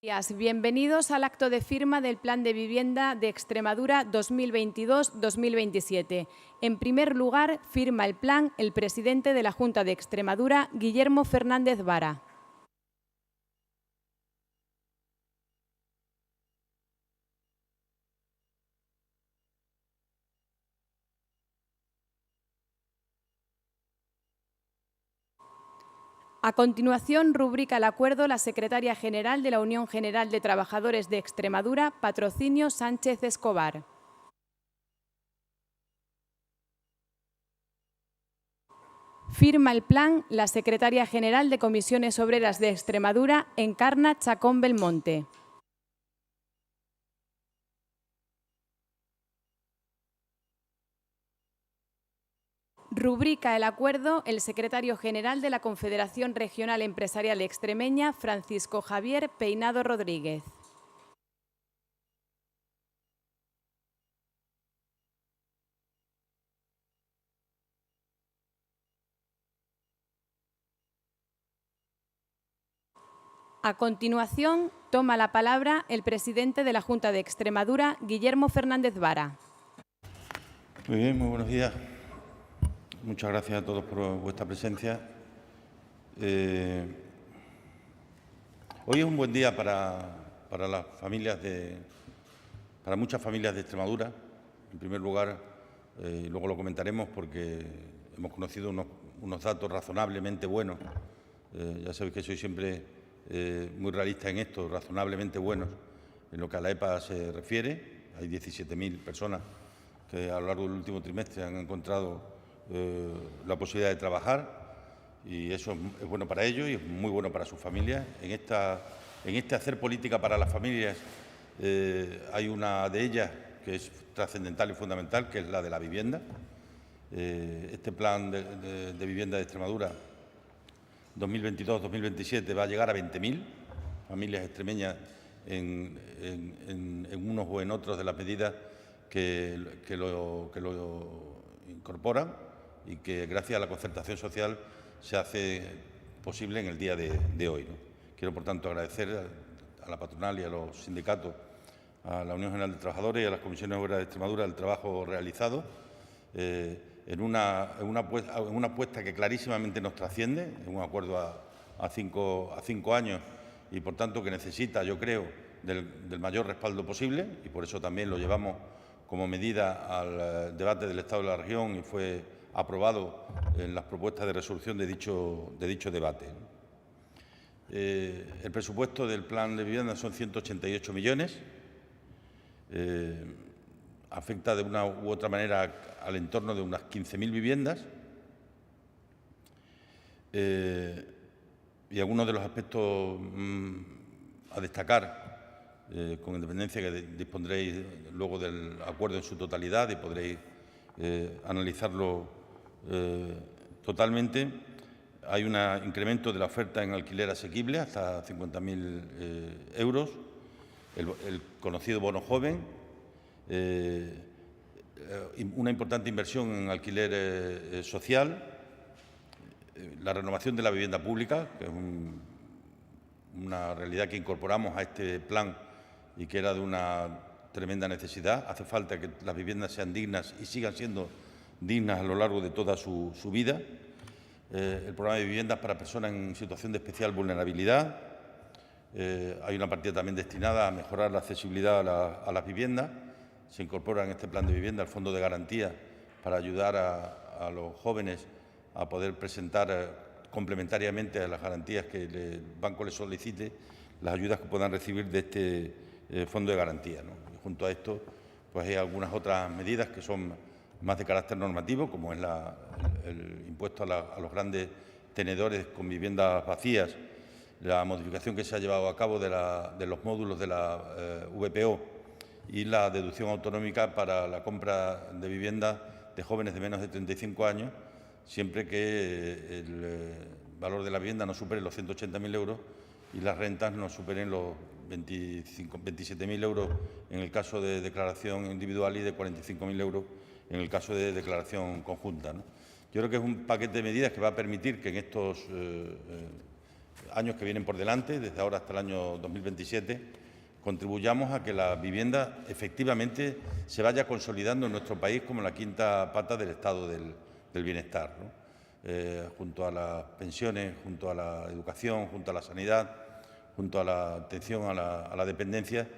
Bienvenidos al acto de firma del Plan de Vivienda de Extremadura 2022-2027. En primer lugar, firma el plan el presidente de la Junta de Extremadura, Guillermo Fernández Vara. A continuación, rubrica el acuerdo la secretaria general de la Unión General de Trabajadores de Extremadura, Patrocinio Sánchez Escobar. Firma el plan la secretaria general de Comisiones Obreras de Extremadura, Encarna Chacón Belmonte. Rubrica el acuerdo el secretario general de la Confederación Regional Empresarial Extremeña, Francisco Javier Peinado Rodríguez. A continuación, toma la palabra el presidente de la Junta de Extremadura, Guillermo Fernández Vara. Muy bien, muy buenos días. Muchas gracias a todos por vuestra presencia. Hoy es un buen día para las familias para muchas familias de Extremadura. En primer lugar, y luego lo comentaremos porque hemos conocido unos datos razonablemente buenos. Ya sabéis que soy siempre muy realista en esto, razonablemente buenos en lo que a la EPA se refiere. Hay 17.000 personas que a lo largo del último trimestre han encontrado la posibilidad de trabajar y eso es bueno para ellos y es muy bueno para sus familias. En este hacer política para las familias hay una de ellas que es trascendental y fundamental, que es la de la vivienda. Este plan de vivienda de Extremadura 2022-2027 va a llegar a 20.000 familias extremeñas en unos o en otros de las medidas que lo incorporan y que gracias a la concertación social se hace posible en el día de hoy, ¿no? Quiero, por tanto, agradecer a la patronal y a los sindicatos, a la Unión General de Trabajadores y a las comisiones obreras de Extremadura el trabajo realizado en una apuesta que clarísimamente nos trasciende, en un acuerdo a cinco años y, por tanto, que necesita, yo creo, del mayor respaldo posible y por eso también lo llevamos como medida al debate del Estado de la región y fue aprobado en las propuestas de resolución de dicho debate. El presupuesto del plan de vivienda son 188 millones. Afecta de una u otra manera al entorno de unas 15.000 viviendas. Y algunos de los aspectos a destacar, con independencia que dispondréis luego del acuerdo en su totalidad y podréis analizarlo totalmente. Hay un incremento de la oferta en alquiler asequible hasta 50.000 euros, el conocido bono joven, una importante inversión en alquiler social, la renovación de la vivienda pública, que es una realidad que incorporamos a este plan y que era de una tremenda necesidad. Hace falta que las viviendas sean dignas y sigan siendo dignas a lo largo de toda su vida. El programa de viviendas para personas en situación de especial vulnerabilidad. Hay una partida también destinada a mejorar la accesibilidad a las viviendas. Se incorpora en este plan de vivienda el fondo de garantía para ayudar a los jóvenes a poder presentar complementariamente a las garantías que el banco les solicite, las ayudas que puedan recibir de este fondo de garantía, ¿no? Y junto a esto, pues hay algunas otras medidas que son más de carácter normativo, como es el impuesto a los grandes tenedores con viviendas vacías, la modificación que se ha llevado a cabo de los módulos de la VPO y la deducción autonómica para la compra de vivienda de jóvenes de menos de 35 años, siempre que el valor de la vivienda no supere los 180.000 euros y las rentas no superen los 27.000 euros en el caso de declaración individual y de 45.000 euros en el caso de declaración conjunta, ¿no? Yo creo que es un paquete de medidas que va a permitir que en años que vienen por delante, desde ahora hasta el año 2027, contribuyamos a que la vivienda efectivamente se vaya consolidando en nuestro país como la quinta pata del estado del bienestar, ¿no? Junto a las pensiones, junto a la educación, junto a la sanidad, junto a la atención a la dependencia,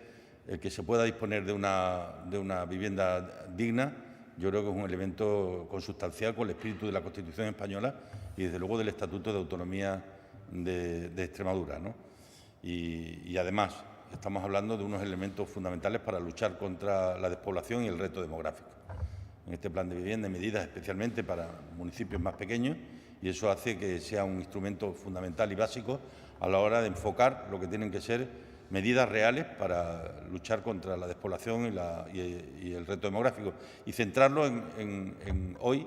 el que se pueda disponer de una vivienda digna, yo creo que es un elemento consustancial con el espíritu de la Constitución española y, desde luego, del Estatuto de Autonomía de Extremadura, ¿no? Y además, estamos hablando de unos elementos fundamentales para luchar contra la despoblación y el reto demográfico. En este plan de vivienda hay medidas especialmente para municipios más pequeños y eso hace que sea un instrumento fundamental y básico a la hora de enfocar lo que tienen que ser medidas reales para luchar contra la despoblación y el reto demográfico, y centrarlo en hoy,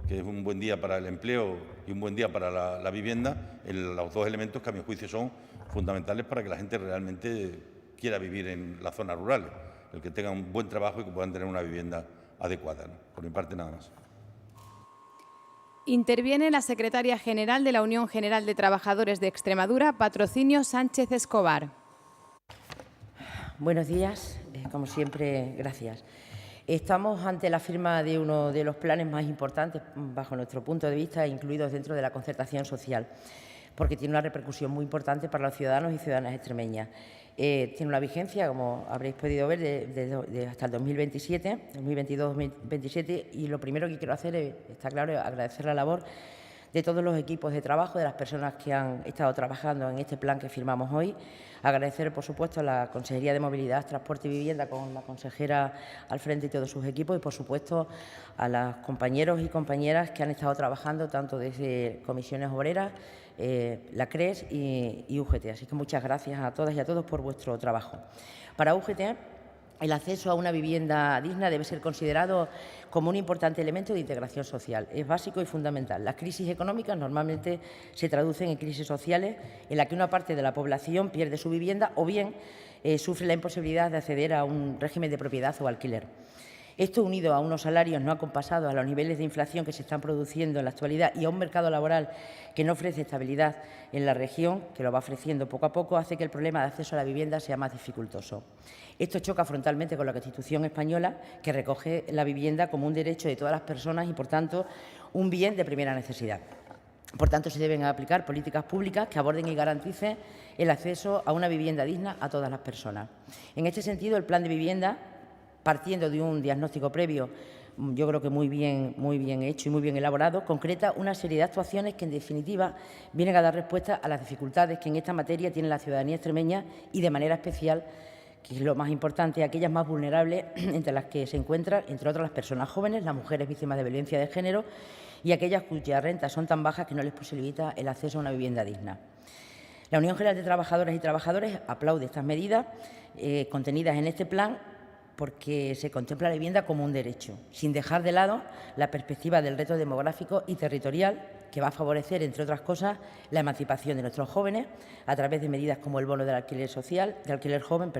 que es un buen día para el empleo y un buen día para la vivienda, en los dos elementos que, a mi juicio, son fundamentales para que la gente realmente quiera vivir en las zonas rurales, el que tengan un buen trabajo y que puedan tener una vivienda adecuada, ¿no? Por mi parte, nada más. Interviene la secretaria general de la Unión General de Trabajadores de Extremadura, Patrocinio Sánchez Escobar. Buenos días, como siempre, gracias. Estamos ante la firma de uno de los planes más importantes, bajo nuestro punto de vista, incluidos dentro de la concertación social, porque tiene una repercusión muy importante para los ciudadanos y ciudadanas extremeñas. Tiene una vigencia, como habréis podido ver, hasta el 2027, 2022-2027, y lo primero que quiero hacer, está claro, es agradecer la labor de todos los equipos de trabajo, de las personas que han estado trabajando en este plan que firmamos hoy. Agradecer, por supuesto, a la Consejería de Movilidad, Transporte y Vivienda, con la consejera al frente y todos sus equipos, y, por supuesto, a los compañeros y compañeras que han estado trabajando tanto desde Comisiones Obreras, la CRES y UGT. Así que muchas gracias a todas y a todos por vuestro trabajo. Para UGT, el acceso a una vivienda digna debe ser considerado como un importante elemento de integración social. Es básico y fundamental. Las crisis económicas normalmente se traducen en crisis sociales en las que una parte de la población pierde su vivienda o bien sufre la imposibilidad de acceder a un régimen de propiedad o alquiler. Esto, unido a unos salarios no acompasados a los niveles de inflación que se están produciendo en la actualidad y a un mercado laboral que no ofrece estabilidad en la región, que lo va ofreciendo poco a poco, hace que el problema de acceso a la vivienda sea más dificultoso. Esto choca frontalmente con la Constitución española, que recoge la vivienda como un derecho de todas las personas y, por tanto, un bien de primera necesidad. Por tanto, se deben aplicar políticas públicas que aborden y garanticen el acceso a una vivienda digna a todas las personas. En este sentido, el plan de vivienda, partiendo de un diagnóstico previo, yo creo que muy bien hecho y muy bien elaborado, concreta una serie de actuaciones que, en definitiva, vienen a dar respuesta a las dificultades que en esta materia tiene la ciudadanía extremeña y, de manera especial, que es lo más importante, aquellas más vulnerables, entre las que se encuentran, entre otras, las personas jóvenes, las mujeres víctimas de violencia de género y aquellas cuyas rentas son tan bajas que no les posibilita el acceso a una vivienda digna. La Unión General de Trabajadoras y Trabajadores aplaude estas medidas contenidas en este plan, porque se contempla la vivienda como un derecho, sin dejar de lado la perspectiva del reto demográfico y territorial, que va a favorecer, entre otras cosas, la emancipación de nuestros jóvenes a través de medidas como el bono del alquiler social, de alquiler joven,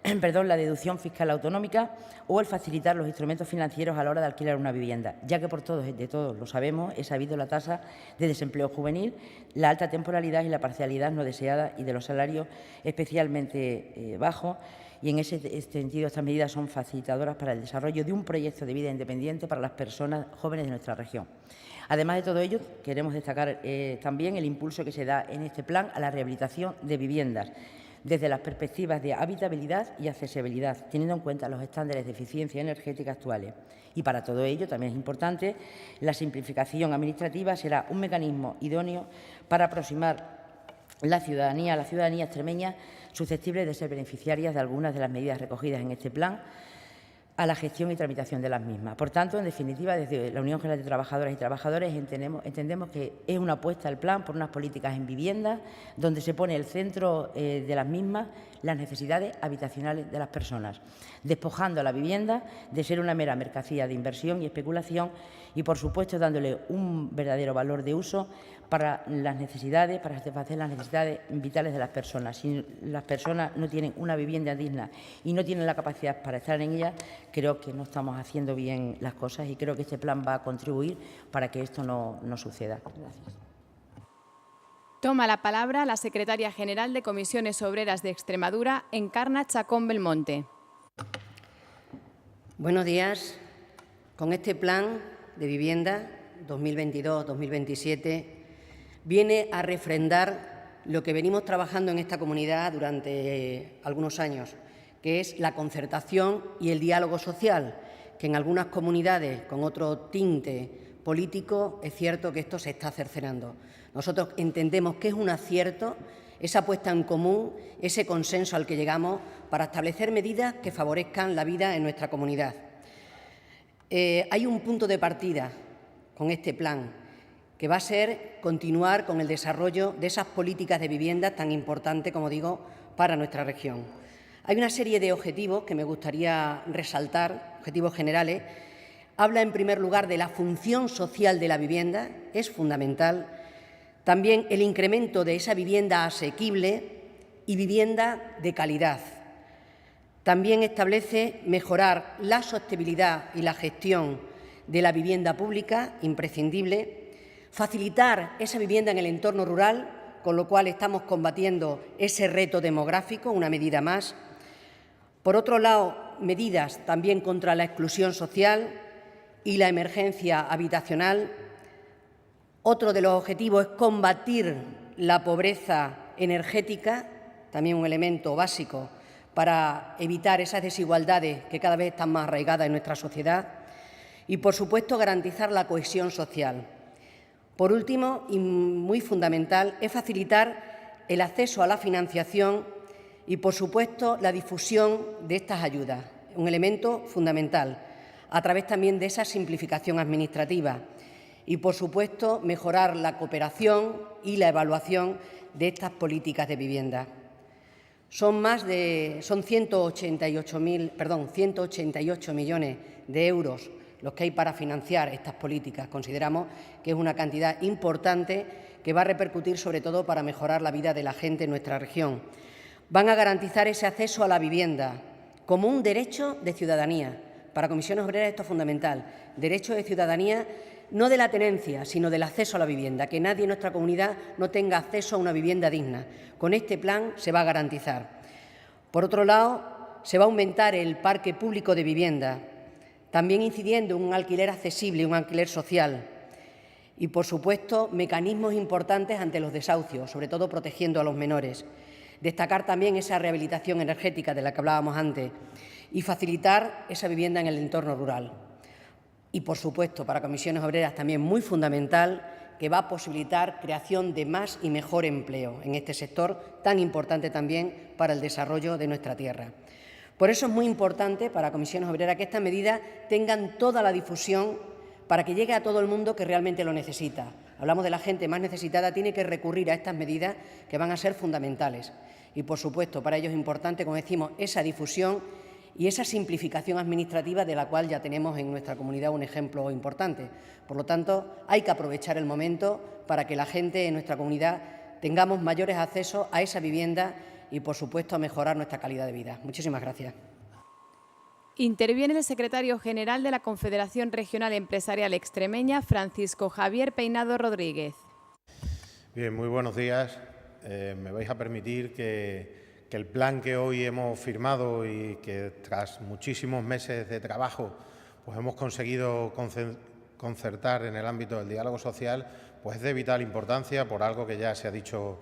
la deducción fiscal autonómica o el facilitar los instrumentos financieros a la hora de alquilar una vivienda, ya que de todos lo sabemos, es sabido la tasa de desempleo juvenil, la alta temporalidad y la parcialidad no deseada y de los salarios especialmente bajos. Y en ese sentido, estas medidas son facilitadoras para el desarrollo de un proyecto de vida independiente para las personas jóvenes de nuestra región. Además de todo ello, queremos destacar también el impulso que se da en este plan a la rehabilitación de viviendas, desde las perspectivas de habitabilidad y accesibilidad, teniendo en cuenta los estándares de eficiencia energética actuales. Y para todo ello, también es importante, la simplificación administrativa será un mecanismo idóneo para aproximar la ciudadanía extremeña susceptible de ser beneficiarias de algunas de las medidas recogidas en este plan a la gestión y tramitación de las mismas. Por tanto, en definitiva, desde la Unión General de Trabajadoras y Trabajadores entendemos que es una apuesta al plan por unas políticas en vivienda donde se pone el centro de las mismas las necesidades habitacionales de las personas, despojando a la vivienda de ser una mera mercancía de inversión y especulación y, por supuesto, dándole un verdadero valor de uso para las necesidades, para satisfacer las necesidades vitales de las personas. Si las personas no tienen una vivienda digna y no tienen la capacidad para estar en ella, creo que no estamos haciendo bien las cosas y creo que este plan va a contribuir para que esto no suceda. Gracias. Toma la palabra la secretaria general de Comisiones Obreras de Extremadura, Encarna Chacón Belmonte. Buenos días. Con este plan de vivienda 2022-2027 viene a refrendar lo que venimos trabajando en esta comunidad durante algunos años, que es la concertación y el diálogo social, que en algunas comunidades con otro tinte político es cierto que esto se está cercenando. Nosotros entendemos que es un acierto esa puesta en común, ese consenso al que llegamos para establecer medidas que favorezcan la vida en nuestra comunidad. Hay un punto de partida con este plan, que va a ser continuar con el desarrollo de esas políticas de vivienda tan importantes, como digo, para nuestra región. Hay una serie de objetivos que me gustaría resaltar, objetivos generales. Habla, en primer lugar, de la función social de la vivienda, es fundamental. También el incremento de esa vivienda asequible y vivienda de calidad. También establece mejorar la sostenibilidad y la gestión de la vivienda pública, imprescindible, facilitar esa vivienda en el entorno rural, con lo cual estamos combatiendo ese reto demográfico, una medida más. Por otro lado, medidas también contra la exclusión social y la emergencia habitacional. Otro de los objetivos es combatir la pobreza energética, también un elemento básico para evitar esas desigualdades que cada vez están más arraigadas en nuestra sociedad y, por supuesto, garantizar la cohesión social. Por último, y muy fundamental, es facilitar el acceso a la financiación y, por supuesto, la difusión de estas ayudas, un elemento fundamental, a través también de esa simplificación administrativa y, por supuesto, mejorar la cooperación y la evaluación de estas políticas de vivienda. Son 188 millones de euros los que hay para financiar estas políticas. Consideramos que es una cantidad importante que va a repercutir sobre todo para mejorar la vida de la gente en nuestra región. Van a garantizar ese acceso a la vivienda como un derecho de ciudadanía. Para Comisiones Obreras esto es fundamental. Derecho de ciudadanía no de la tenencia, sino del acceso a la vivienda, que nadie en nuestra comunidad no tenga acceso a una vivienda digna. Con este plan se va a garantizar. Por otro lado, se va a aumentar el parque público de vivienda, también incidiendo en un alquiler accesible, un alquiler social. Y, por supuesto, mecanismos importantes ante los desahucios, sobre todo protegiendo a los menores. Destacar también esa rehabilitación energética de la que hablábamos antes y facilitar esa vivienda en el entorno rural. Y, por supuesto, para Comisiones Obreras también muy fundamental, que va a posibilitar creación de más y mejor empleo en este sector tan importante también para el desarrollo de nuestra tierra. Por eso es muy importante para Comisiones Obreras que estas medidas tengan toda la difusión para que llegue a todo el mundo que realmente lo necesita. Hablamos de la gente más necesitada, tiene que recurrir a estas medidas que van a ser fundamentales. Y, por supuesto, para ello es importante, como decimos, esa difusión y esa simplificación administrativa de la cual ya tenemos en nuestra comunidad un ejemplo importante. Por lo tanto, hay que aprovechar el momento para que la gente en nuestra comunidad tengamos mayores accesos a esa vivienda y, por supuesto, a mejorar nuestra calidad de vida. Muchísimas gracias. Interviene el secretario general de la Confederación Regional Empresarial Extremeña, Francisco Javier Peinado Rodríguez. Bien, muy buenos días. Me vais a permitir que el plan que hoy hemos firmado y que tras muchísimos meses de trabajo pues hemos conseguido concertar en el ámbito del diálogo social, pues es de vital importancia por algo que ya se ha dicho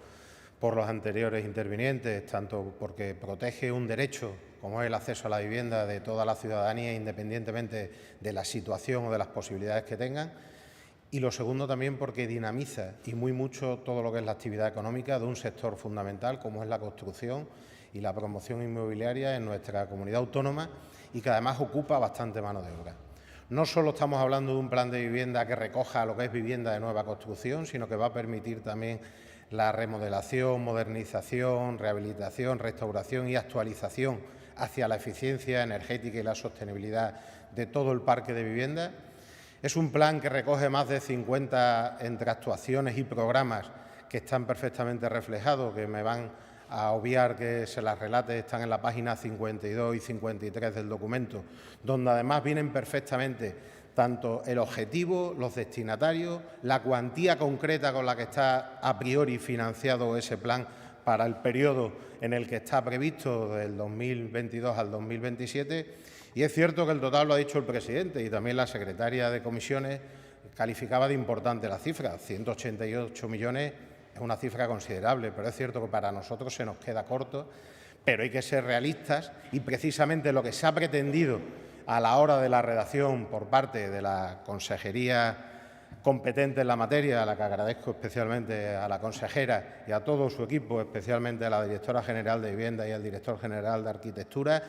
por los anteriores intervinientes, tanto porque protege un derecho como es el acceso a la vivienda de toda la ciudadanía independientemente de la situación o de las posibilidades que tengan, y lo segundo también porque dinamiza y muy mucho todo lo que es la actividad económica de un sector fundamental como es la construcción y la promoción inmobiliaria en nuestra comunidad autónoma y que además ocupa bastante mano de obra. No solo estamos hablando de un plan de vivienda que recoja lo que es vivienda de nueva construcción, sino que va a permitir también la remodelación, modernización, rehabilitación, restauración y actualización hacia la eficiencia energética y la sostenibilidad de todo el parque de viviendas. Es un plan que recoge más de 50 entre actuaciones y programas que están perfectamente reflejados, que me van a obviar que se las relate, están en la página 52 y 53 del documento, donde además vienen perfectamente tanto el objetivo, los destinatarios, la cuantía concreta con la que está a priori financiado ese plan para el periodo en el que está previsto, del 2022 al 2027. Y es cierto que el total lo ha dicho el presidente y también la secretaria de comisiones calificaba de importante la cifra. 188 millones es una cifra considerable, pero es cierto que para nosotros se nos queda corto, pero hay que ser realistas y precisamente lo que se ha pretendido a la hora de la redacción por parte de la consejería competente en la materia, a la que agradezco especialmente a la consejera y a todo su equipo, especialmente a la directora general de Vivienda y al director general de Arquitectura,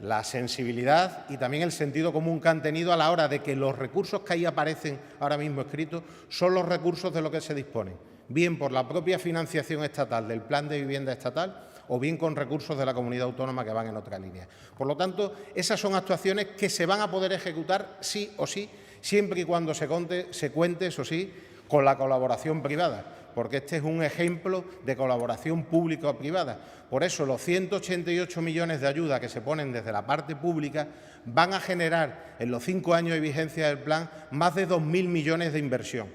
la sensibilidad y también el sentido común que han tenido a la hora de que los recursos que ahí aparecen ahora mismo escritos son los recursos de los que se disponen, bien por la propia financiación estatal del Plan de Vivienda Estatal o bien con recursos de la comunidad autónoma que van en otra línea. Por lo tanto, esas son actuaciones que se van a poder ejecutar sí o sí, siempre y cuando se cuente, eso sí, con la colaboración privada, porque este es un ejemplo de colaboración público-privada. Por eso, los 188 millones de ayuda que se ponen desde la parte pública van a generar, en los 5 años de vigencia del plan, más de 2.000 millones de inversión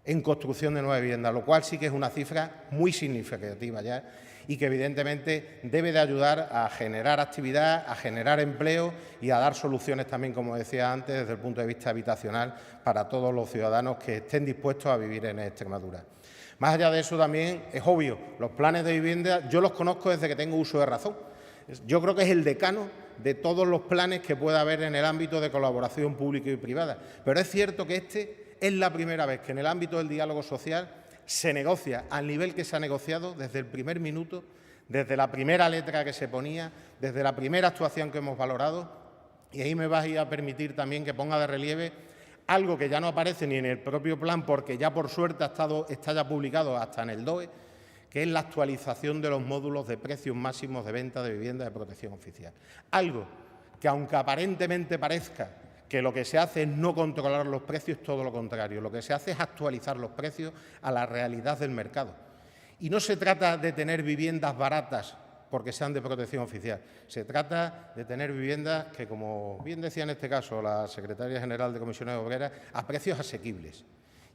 en construcción de nuevas viviendas, lo cual sí que es una cifra muy significativa ya y que evidentemente debe de ayudar a generar actividad, a generar empleo y a dar soluciones también, como decía antes, desde el punto de vista habitacional para todos los ciudadanos que estén dispuestos a vivir en Extremadura. Más allá de eso también es obvio, los planes de vivienda yo los conozco desde que tengo uso de razón. Yo creo que es el decano de todos los planes que pueda haber en el ámbito de colaboración pública y privada, pero es cierto que este es la primera vez que en el ámbito del diálogo social se negocia al nivel que se ha negociado desde el primer minuto, desde la primera letra que se ponía, desde la primera actuación que hemos valorado. Y ahí me vais a permitir también que ponga de relieve algo que ya no aparece ni en el propio plan, porque ya por suerte está ya publicado hasta en el DOE, que es la actualización de los módulos de precios máximos de venta de vivienda de protección oficial. Algo que, aunque aparentemente parezca que lo que se hace es no controlar los precios, es todo lo contrario. Lo que se hace es actualizar los precios a la realidad del mercado. Y no se trata de tener viviendas baratas porque sean de protección oficial. Se trata de tener viviendas que, como bien decía en este caso la secretaria general de Comisiones Obreras, a precios asequibles.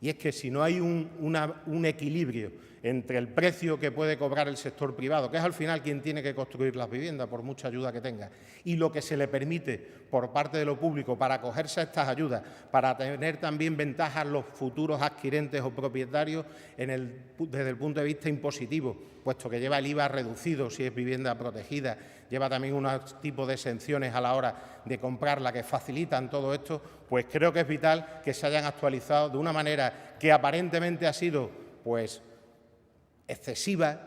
Y es que si no hay un equilibrio entre el precio que puede cobrar el sector privado, que es al final quien tiene que construir las viviendas por mucha ayuda que tenga, y lo que se le permite por parte de lo público para acogerse a estas ayudas, para tener también ventajas los futuros adquirentes o propietarios desde el punto de vista impositivo, puesto que lleva el IVA reducido si es vivienda protegida, lleva también unos tipos de exenciones a la hora de comprarla que facilitan todo esto, pues creo que es vital que se hayan actualizado de una manera que aparentemente ha sido pues excesiva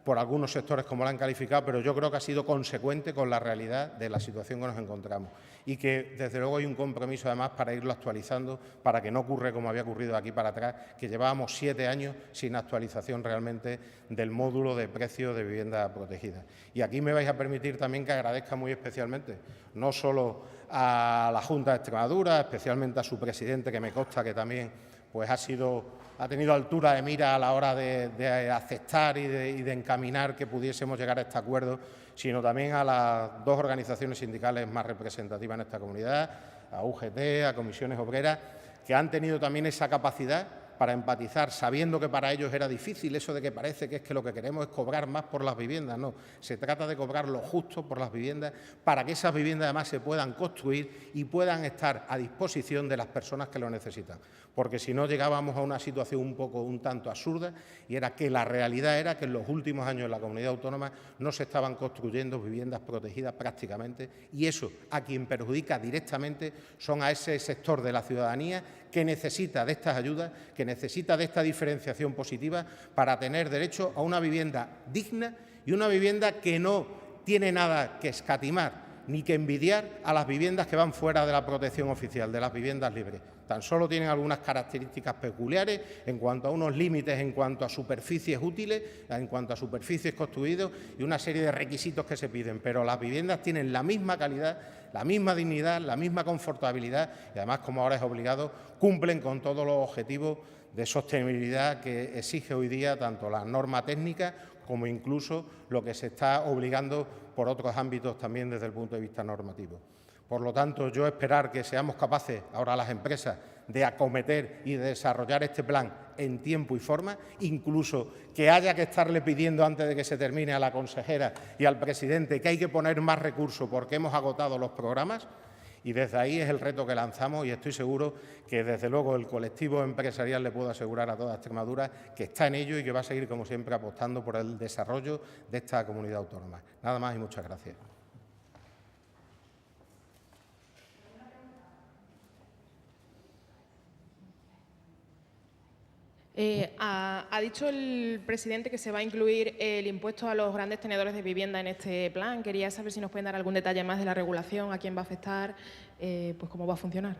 por algunos sectores como la han calificado, pero yo creo que ha sido consecuente con la realidad de la situación que nos encontramos y que desde luego hay un compromiso además para irlo actualizando para que no ocurra como había ocurrido aquí para atrás, que llevábamos 7 años sin actualización realmente del módulo de precio de vivienda protegida. Y aquí me vais a permitir también que agradezca muy especialmente, no solo a la Junta de Extremadura, especialmente a su presidente, que me consta que también pues ha tenido altura de mira a la hora de aceptar y de encaminar que pudiésemos llegar a este acuerdo, sino también a las 2 organizaciones sindicales más representativas en esta comunidad, a UGT, a Comisiones Obreras, que han tenido también esa capacidad para empatizar, sabiendo que para ellos era difícil eso de que parece que es que lo que queremos es cobrar más por las viviendas. No, se trata de cobrar lo justo por las viviendas para que esas viviendas además se puedan construir y puedan estar a disposición de las personas que lo necesitan. Porque si no llegábamos a una situación un tanto absurda, y era que la realidad era que en los últimos años en la comunidad autónoma no se estaban construyendo viviendas protegidas prácticamente, y eso a quien perjudica directamente son a ese sector de la ciudadanía que necesita de estas ayudas, que necesita de esta diferenciación positiva para tener derecho a una vivienda digna y una vivienda que no tiene nada que escatimar ni que envidiar a las viviendas que van fuera de la protección oficial, de las viviendas libres. Tan solo tienen algunas características peculiares en cuanto a unos límites, en cuanto a superficies útiles, en cuanto a superficies construidas y una serie de requisitos que se piden. Pero las viviendas tienen la misma calidad, la misma dignidad, la misma confortabilidad y además, como ahora es obligado, cumplen con todos los objetivos de sostenibilidad que exige hoy día tanto la norma técnica como incluso lo que se está obligando por otros ámbitos también desde el punto de vista normativo. Por lo tanto, yo esperar que seamos capaces, ahora las empresas, de acometer y de desarrollar este plan en tiempo y forma, incluso que haya que estarle pidiendo antes de que se termine a la consejera y al presidente que hay que poner más recursos porque hemos agotado los programas. Y desde ahí es el reto que lanzamos y estoy seguro que, desde luego, el colectivo empresarial le puedo asegurar a toda Extremadura que está en ello y que va a seguir, como siempre, apostando por el desarrollo de esta comunidad autónoma. Nada más y muchas gracias. Ha dicho el presidente que se va a incluir el impuesto a los grandes tenedores de vivienda en este plan. Quería saber si nos pueden dar algún detalle más de la regulación, a quién va a afectar, pues cómo va a funcionar.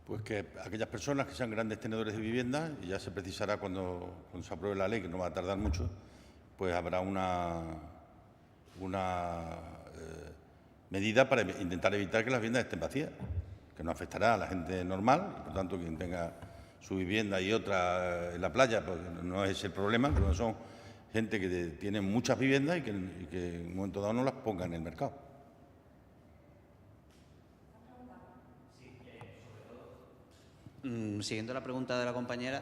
Pues que aquellas personas que sean grandes tenedores de vivienda, y ya se precisará cuando se apruebe la ley, que no va a tardar mucho, pues habrá una medida para intentar evitar que las viviendas estén vacías, que no afectará a la gente normal, por tanto, quien tenga su vivienda y otra en la playa, pues no es el problema, pero son gente que tiene muchas viviendas y que en un momento dado no las ponga en el mercado. Siguiendo la pregunta de la compañera,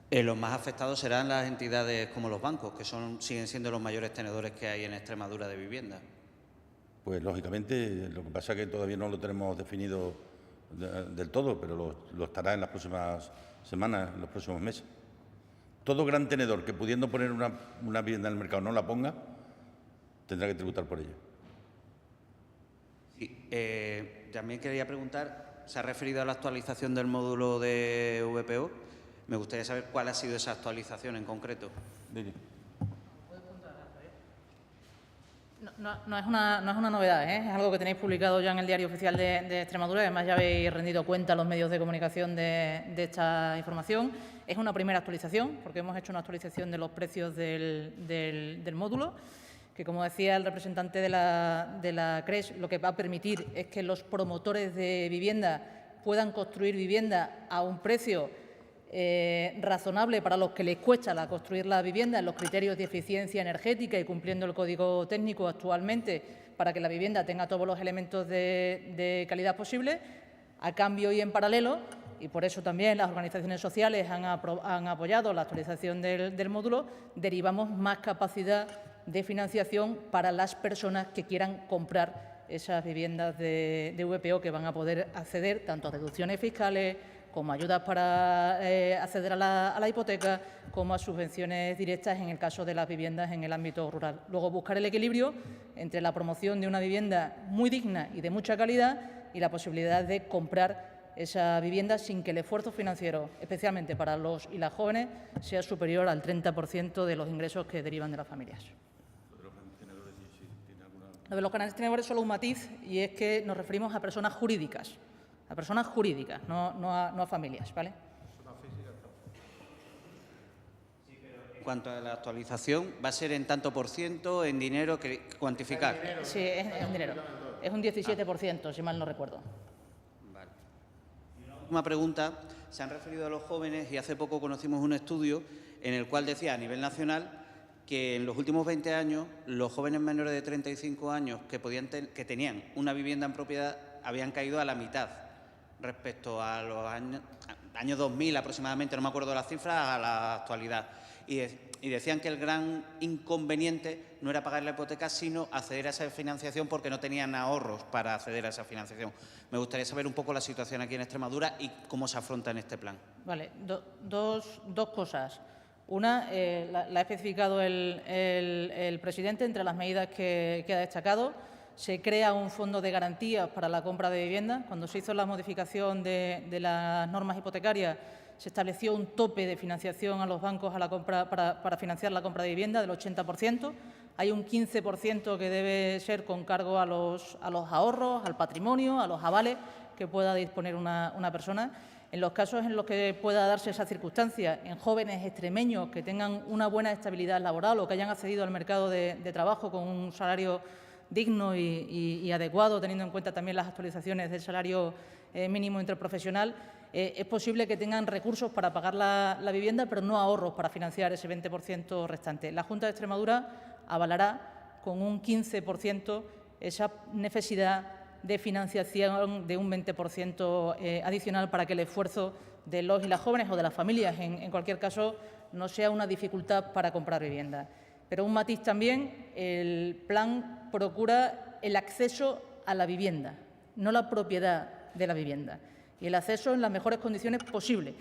los más afectados serán las entidades como los bancos, que siguen siendo los mayores tenedores que hay en Extremadura de vivienda. Pues, lógicamente, lo que pasa es que todavía no lo tenemos definido del todo, pero lo estará en las próximas semanas, en los próximos meses. Todo gran tenedor que, pudiendo poner una vivienda en el mercado, no la ponga, tendrá que tributar por ello. Sí, también quería preguntar, se ha referido a la actualización del módulo de VPO. Me gustaría saber cuál ha sido esa actualización en concreto. No es una novedad, ¿eh? Es algo que tenéis publicado ya en el Diario Oficial de Extremadura, además ya habéis rendido cuenta a los medios de comunicación de esta información. Es una primera actualización, porque hemos hecho una actualización de los precios del módulo, que, como decía el representante de la CRES, lo que va a permitir es que los promotores de vivienda puedan construir vivienda a un precio razonable para los que les cuesta construir la vivienda en los criterios de eficiencia energética y cumpliendo el código técnico actualmente, para que la vivienda tenga todos los elementos de calidad posible. A cambio y en paralelo, y por eso también las organizaciones sociales han apoyado la actualización del módulo, derivamos más capacidad de financiación para las personas que quieran comprar esas viviendas de VPO, que van a poder acceder tanto a deducciones fiscales como ayudas para acceder a la hipoteca, como a subvenciones directas en el caso de las viviendas en el ámbito rural. Luego, buscar el equilibrio entre la promoción de una vivienda muy digna y de mucha calidad y la posibilidad de comprar esa vivienda sin que el esfuerzo financiero, especialmente para los y las jóvenes, sea superior al 30% de los ingresos que derivan de las familias. Lo de los grandes tenedores, solo un matiz, y es que nos referimos a personas jurídicas. A personas jurídicas, no a familias, ¿vale? En cuanto a la actualización, ¿va a ser en tanto por ciento, en dinero, que cuantificar? Sí, es en dinero. Es un 17%, si mal no recuerdo. Vale. Y una última pregunta. Se han referido a los jóvenes y hace poco conocimos un estudio en el cual decía, a nivel nacional, que en los últimos 20 años los jóvenes menores de 35 años que tenían una vivienda en propiedad habían caído a la mitad respecto a los años 2000 aproximadamente, no me acuerdo de las cifras, a la actualidad. Y decían que el gran inconveniente no era pagar la hipoteca, sino acceder a esa financiación porque no tenían ahorros para acceder a esa financiación. Me gustaría saber un poco la situación aquí en Extremadura y cómo se afronta en este plan. Vale, dos cosas. Una, la ha especificado el presidente entre las medidas que ha destacado. Se crea un fondo de garantías para la compra de vivienda. Cuando se hizo la modificación de las normas hipotecarias, se estableció un tope de financiación a los bancos a la compra, para financiar la compra de vivienda del 80%. Hay un 15% que debe ser con cargo a los ahorros, al patrimonio, a los avales que pueda disponer una persona. En los casos en los que pueda darse esa circunstancia, en jóvenes extremeños que tengan una buena estabilidad laboral o que hayan accedido al mercado de trabajo con un salario digno y adecuado, teniendo en cuenta también las actualizaciones del salario mínimo interprofesional, es posible que tengan recursos para pagar la vivienda, pero no ahorros para financiar ese 20% restante. La Junta de Extremadura avalará con un 15% esa necesidad de financiación de un 20% adicional para que el esfuerzo de los y las jóvenes o de las familias, en cualquier caso, no sea una dificultad para comprar vivienda. Pero un matiz también, el plan procura el acceso a la vivienda, no la propiedad de la vivienda, y el acceso en las mejores condiciones posibles.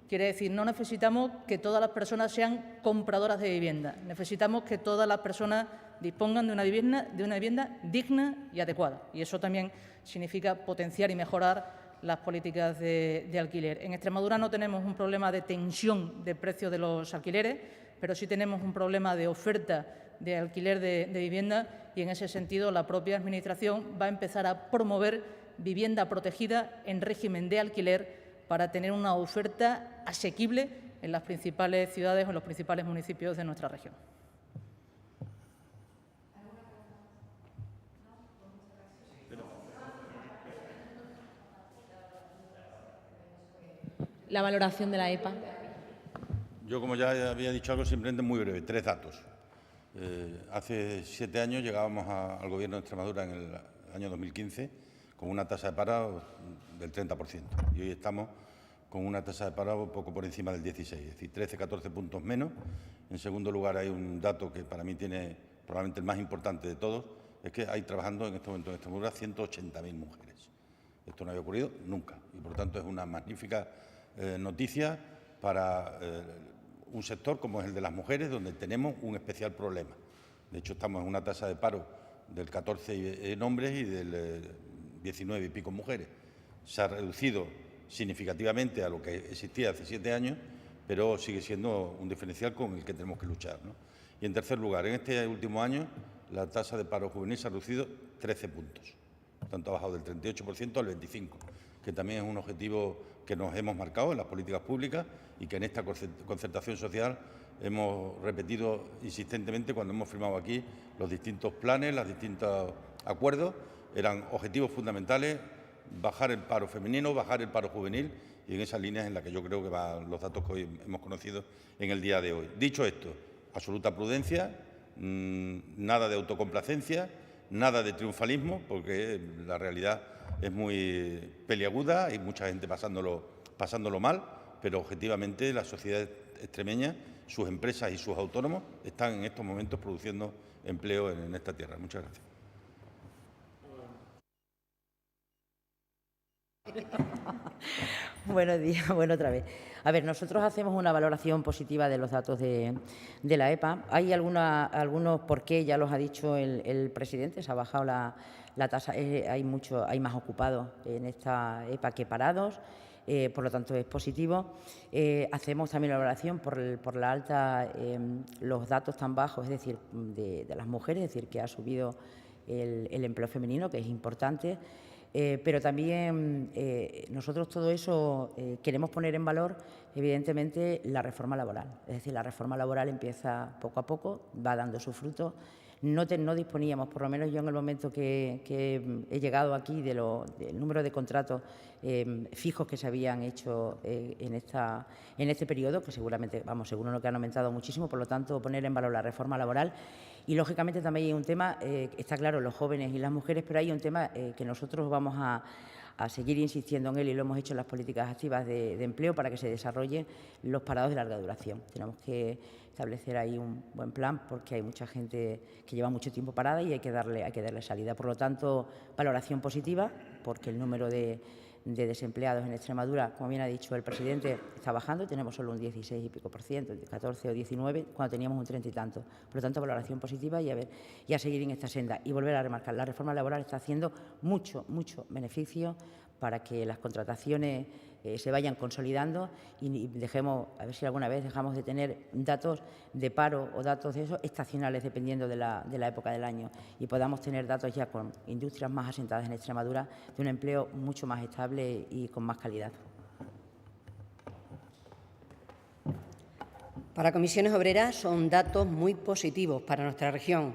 Quiere decir, no necesitamos que todas las personas sean compradoras de vivienda, necesitamos que todas las personas dispongan de una vivienda digna y adecuada. Y eso también significa potenciar y mejorar las políticas de alquiler. En Extremadura no tenemos un problema de tensión de precios de los alquileres, pero sí tenemos un problema de oferta de alquiler de vivienda, y en ese sentido la propia Administración va a empezar a promover vivienda protegida en régimen de alquiler para tener una oferta asequible en las principales ciudades o en los principales municipios de nuestra región. La valoración de la EPA. Yo, como ya había dicho algo, simplemente muy breve, 3 datos. Hace 7 años llegábamos al Gobierno de Extremadura en el año 2015 con una tasa de paro del 30% y hoy estamos con una tasa de paro poco por encima del 16%, es decir, 13-14 puntos menos. En segundo lugar, hay un dato que para mí tiene probablemente el más importante de todos, es que hay trabajando en este momento en Extremadura 180.000 mujeres. Esto no había ocurrido nunca y, por lo tanto, es una magnífica noticia para un sector como es el de las mujeres, donde tenemos un especial problema. De hecho, estamos en una tasa de paro del 14 en hombres y del 19 y pico en mujeres. Se ha reducido significativamente a lo que existía hace 7 años, pero sigue siendo un diferencial con el que tenemos que luchar, ¿no? Y, en tercer lugar, en este último año, la tasa de paro juvenil se ha reducido 13 puntos. Por tanto, ha bajado del 38% al 25%, que también es un objetivo que nos hemos marcado en las políticas públicas y que en esta concertación social hemos repetido insistentemente cuando hemos firmado aquí los distintos planes, los distintos acuerdos. Eran objetivos fundamentales: bajar el paro femenino, bajar el paro juvenil, y en esas líneas en las que yo creo que van los datos que hoy hemos conocido en el día de hoy. Dicho esto, absoluta prudencia, nada de autocomplacencia, nada de triunfalismo, porque la realidad es muy peliaguda, hay mucha gente pasándolo mal, pero objetivamente la sociedad extremeña, sus empresas y sus autónomos están en estos momentos produciendo empleo en esta tierra. Muchas gracias. Buenos días, bueno, otra vez. A ver, nosotros hacemos una valoración positiva de los datos de la EPA. Hay algunos por qué, ya los ha dicho el presidente, se ha bajado la tasa, hay más ocupados en esta EPA que parados, por lo tanto es positivo. Hacemos también la valoración por la alta, los datos tan bajos, es decir, de las mujeres, es decir, que ha subido el empleo femenino, que es importante. Pero también nosotros todo eso queremos poner en valor, evidentemente, la reforma laboral. Es decir, la reforma laboral empieza poco a poco, va dando su fruto. No disponíamos, por lo menos yo en el momento que he llegado aquí, del número de contratos fijos que se habían hecho en este periodo, que seguramente, seguro que han aumentado muchísimo. Por lo tanto, poner en valor la reforma laboral. Y, lógicamente, también hay un tema, está claro, los jóvenes y las mujeres, pero hay un tema que nosotros vamos a seguir insistiendo en él, y lo hemos hecho en las políticas activas de empleo, para que se desarrollen los parados de larga duración. Tenemos que establecer ahí un buen plan, porque hay mucha gente que lleva mucho tiempo parada y hay que darle salida. Por lo tanto, valoración positiva, porque el número de desempleados en Extremadura, como bien ha dicho el presidente, está bajando. Tenemos solo un 16 y pico por ciento, 14 o 19, cuando teníamos un 30 y tanto. Por lo tanto, valoración positiva y a seguir en esta senda. Y volver a remarcar, la reforma laboral está haciendo mucho beneficio para que las contrataciones se vayan consolidando y dejemos, a ver si alguna vez dejamos de tener datos de paro o datos de eso estacionales, dependiendo de la época del año, y podamos tener datos ya con industrias más asentadas en Extremadura, de un empleo mucho más estable y con más calidad. Para Comisiones Obreras son datos muy positivos para nuestra región,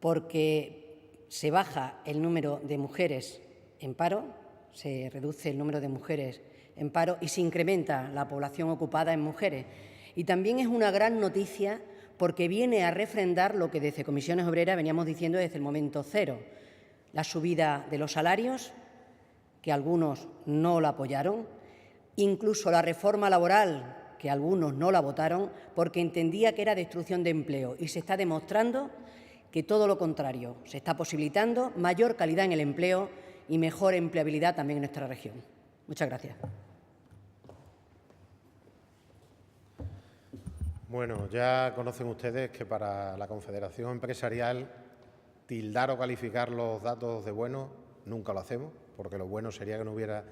porque se baja el número de mujeres en paro, se reduce el número de mujeres en paro y se incrementa la población ocupada en mujeres. Y también es una gran noticia porque viene a refrendar lo que desde Comisiones Obreras veníamos diciendo desde el momento cero. La subida de los salarios, que algunos no la apoyaron, incluso la reforma laboral, que algunos no la votaron, porque entendía que era destrucción de empleo. Y se está demostrando que todo lo contrario, se está posibilitando mayor calidad en el empleo y mejor empleabilidad también en nuestra región. Muchas gracias. Bueno, ya conocen ustedes que para la Confederación Empresarial tildar o calificar los datos de buenos nunca lo hacemos, porque lo bueno sería que no hubiera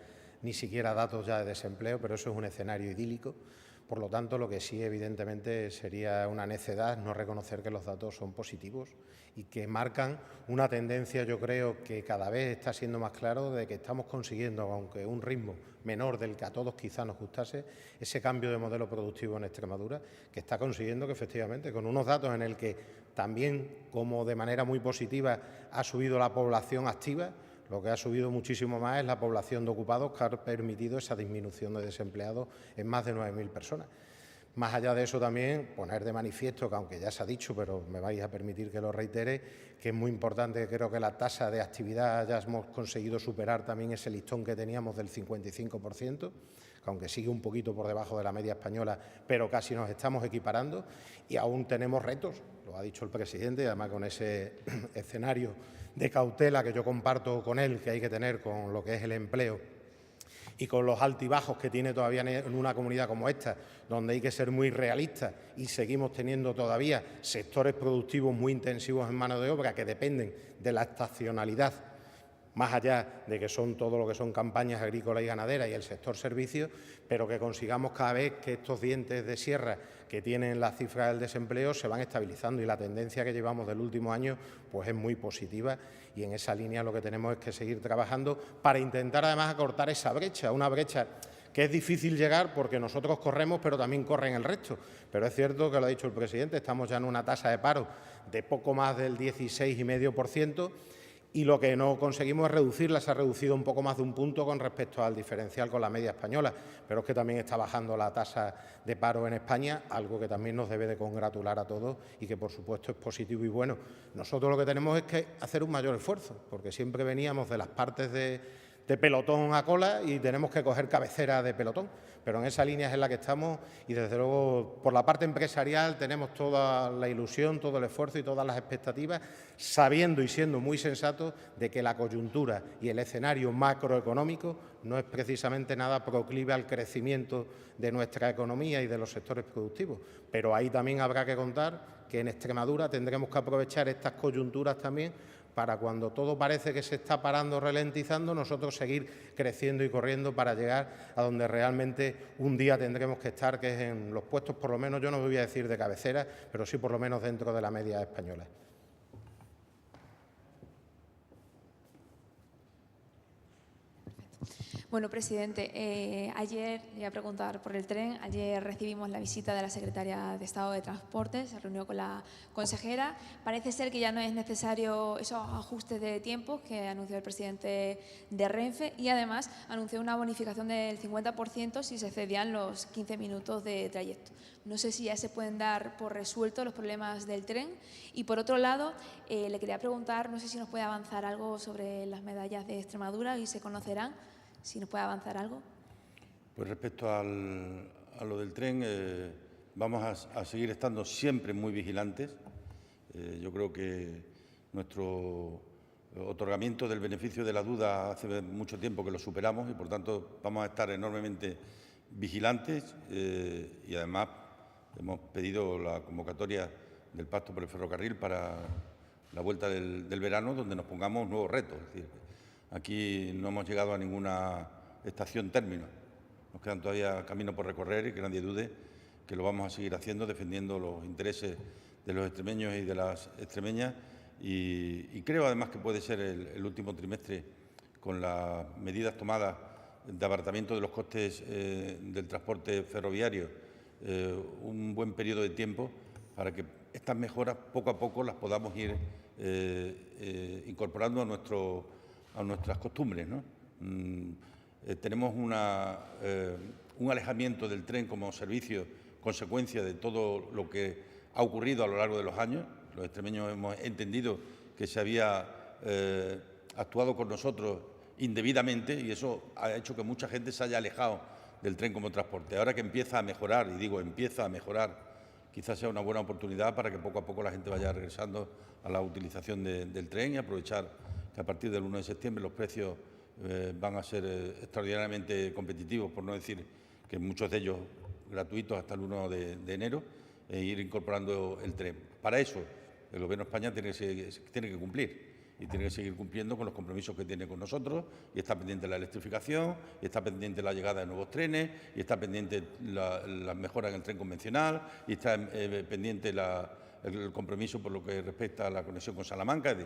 ni siquiera datos ya de desempleo, pero eso es un escenario idílico. Por lo tanto, lo que sí, evidentemente, sería una necedad no reconocer que los datos son positivos y que marcan una tendencia, yo creo, que cada vez está siendo más claro de que estamos consiguiendo, aunque un ritmo menor del que a todos quizá nos gustase, ese cambio de modelo productivo en Extremadura, que está consiguiendo que, efectivamente, con unos datos en el que también, como de manera muy positiva, ha subido la población activa, lo que ha subido muchísimo más es la población de ocupados, que ha permitido esa disminución de desempleados en más de 9.000 personas. Más allá de eso también poner de manifiesto, que aunque ya se ha dicho, pero me vais a permitir que lo reitere, que es muy importante, creo que la tasa de actividad ya hemos conseguido superar también ese listón que teníamos del 55%, que aunque sigue un poquito por debajo de la media española, pero casi nos estamos equiparando y aún tenemos retos, lo ha dicho el presidente, además con ese escenario de cautela que yo comparto con él, que hay que tener con lo que es el empleo y con los altibajos que tiene todavía en una comunidad como esta, donde hay que ser muy realistas y seguimos teniendo todavía sectores productivos muy intensivos en mano de obra que dependen de la estacionalidad, más allá de que son todo lo que son campañas agrícolas y ganaderas y el sector servicios, pero que consigamos cada vez que estos dientes de sierra que tienen las cifras del desempleo se van estabilizando y la tendencia que llevamos del último año pues es muy positiva y en esa línea lo que tenemos es que seguir trabajando para intentar además acortar esa brecha, una brecha que es difícil llegar porque nosotros corremos pero también corren el resto, pero es cierto que lo ha dicho el presidente, estamos ya en una tasa de paro de poco más del 16,5%, y lo que no conseguimos es reducirla, se ha reducido un poco más de un punto con respecto al diferencial con la media española, pero es que también está bajando la tasa de paro en España, algo que también nos debe de congratular a todos y que por supuesto es positivo y bueno. Nosotros lo que tenemos es que hacer un mayor esfuerzo, porque siempre veníamos de las partes de pelotón a cola y tenemos que coger cabecera de pelotón, pero en esa línea es en la que estamos y desde luego por la parte empresarial tenemos toda la ilusión, todo el esfuerzo y todas las expectativas, sabiendo y siendo muy sensatos de que la coyuntura y el escenario macroeconómico no es precisamente nada proclive al crecimiento de nuestra economía y de los sectores productivos, pero ahí también habrá que contar que en Extremadura tendremos que aprovechar estas coyunturas también para cuando todo parece que se está parando o ralentizando, nosotros seguir creciendo y corriendo para llegar a donde realmente un día tendremos que estar, que es en los puestos, por lo menos, yo no voy a decir de cabecera, pero sí por lo menos dentro de la media española. Bueno, presidente, ayer, le voy a preguntar por el tren, ayer recibimos la visita de la secretaria de Estado de Transportes, se reunió con la consejera. Parece ser que ya no es necesario esos ajustes de tiempo que anunció el presidente de Renfe y además anunció una bonificación del 50% si se excedían los 15 minutos de trayecto. No sé si ya se pueden dar por resueltos los problemas del tren. Y por otro lado, le quería preguntar, no sé si nos puede avanzar algo sobre las medallas de Extremadura y se conocerán. Si nos puede avanzar algo. Pues respecto a lo del tren, vamos a seguir estando siempre muy vigilantes. Yo creo que nuestro otorgamiento del beneficio de la duda hace mucho tiempo que lo superamos y, por tanto, vamos a estar enormemente vigilantes y, además, hemos pedido la convocatoria del Pacto por el Ferrocarril para la vuelta del verano, donde nos pongamos nuevos retos. Es decir, aquí no hemos llegado a ninguna estación término. Nos quedan todavía camino por recorrer y que nadie dude que lo vamos a seguir haciendo, defendiendo los intereses de los extremeños y de las extremeñas. Y creo, además, que puede ser el último trimestre, con las medidas tomadas de abaratamiento de los costes del transporte ferroviario, un buen periodo de tiempo para que estas mejoras poco a poco las podamos ir incorporando a nuestras costumbres, ¿no? Tenemos un alejamiento del tren como servicio, consecuencia de todo lo que ha ocurrido a lo largo de los años. Los extremeños hemos entendido que se había actuado con nosotros indebidamente y eso ha hecho que mucha gente se haya alejado del tren como transporte. Ahora que empieza a mejorar, y digo empieza a mejorar, quizás sea una buena oportunidad para que poco a poco la gente vaya regresando a la utilización del tren y aprovechar que a partir del 1 de septiembre los precios van a ser extraordinariamente competitivos, por no decir que muchos de ellos gratuitos hasta el 1 de enero, e ir incorporando el tren. Para eso el Gobierno de España tiene que cumplir y tiene que seguir cumpliendo con los compromisos que tiene con nosotros, y está pendiente la electrificación, y está pendiente la llegada de nuevos trenes, y está pendiente las mejoras en el tren convencional, y está pendiente el compromiso por lo que respecta a la conexión con Salamanca.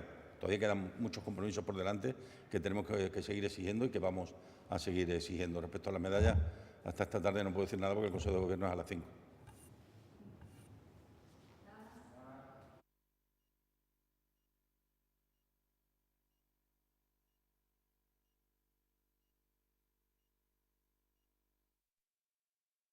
Todavía quedan muchos compromisos por delante que tenemos que seguir exigiendo y que vamos a seguir exigiendo. Respecto a las medallas, hasta esta tarde no puedo decir nada porque el Consejo de Gobierno es a las 5.